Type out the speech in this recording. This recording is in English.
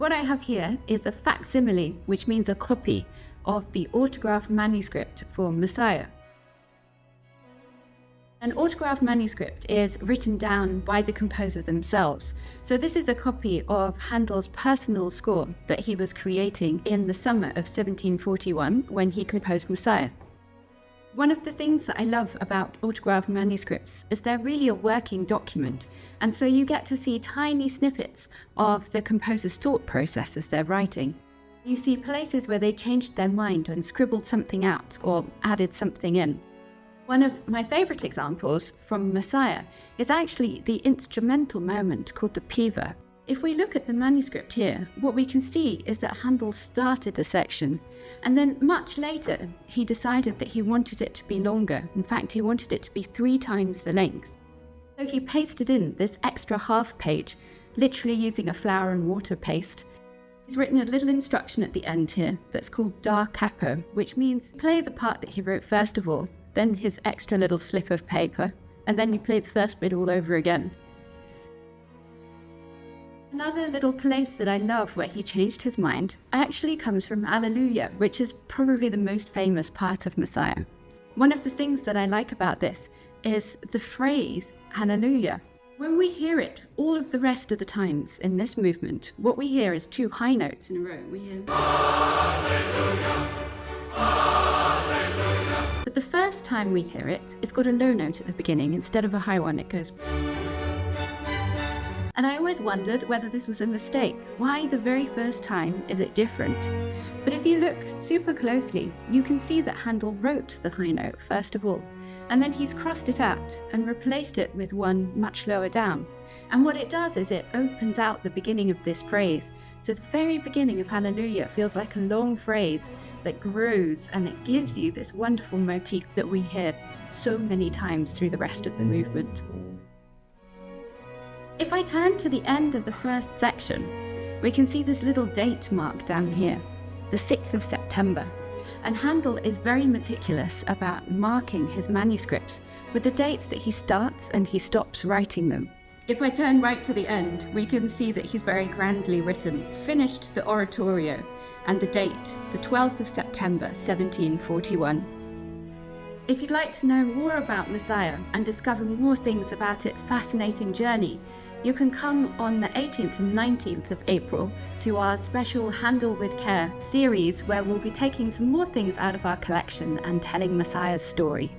What I have here is a facsimile, which means a copy of the autograph manuscript for Messiah. An autograph manuscript is written down by the composer themselves. So this is a copy of Handel's personal score that he was creating in the summer of 1741 when he composed Messiah. One of the things that I love about autograph manuscripts is they're really a working document, and so you get to see tiny snippets of the composer's thought process as they're writing. You see places where they changed their mind and scribbled something out or added something in. One of my favourite examples from Messiah is actually the instrumental moment called the Piva. If we look at the manuscript here, what we can see is that Handel started the section, and then much later he decided that he wanted it to be longer. In fact, he wanted it to be 3 times the length. So he pasted in this extra half page, literally using a flour and water paste. He's written a little instruction at the end here that's called da capo, which means play the part that he wrote first of all, then his extra little slip of paper, and then you play the first bit all over again. Another little place that I love where he changed his mind actually comes from Alleluia, which is probably the most famous part of Messiah. One of the things that I like about this is the phrase Alleluia. When we hear it all of the rest of the times in this movement, what we hear is 2 high notes in a row. We hear Alleluia, Alleluia. But the first time we hear it, it's got a low note at the beginning. Instead of a high one, it goes. And I always wondered whether this was a mistake. Why the very first time is it different? But if you look super closely, you can see that Handel wrote the high note first of all, and then he's crossed it out and replaced it with one much lower down. And what it does is it opens out the beginning of this phrase. So the very beginning of Hallelujah feels like a long phrase that grows, and it gives you this wonderful motif that we hear so many times through the rest of the movement. If I turn to the end of the first section, we can see this little date mark down here, the 6th of September. And Handel is very meticulous about marking his manuscripts with the dates that he starts and he stops writing them. If I turn right to the end, we can see that he's very grandly written, finished the oratorio, and the date, the 12th of September, 1741. If you'd like to know more about Messiah and discover more things about its fascinating journey, you can come on the 18th and 19th of April to our special Handel with Care series, where we'll be taking some more things out of our collection and telling Messiah's story.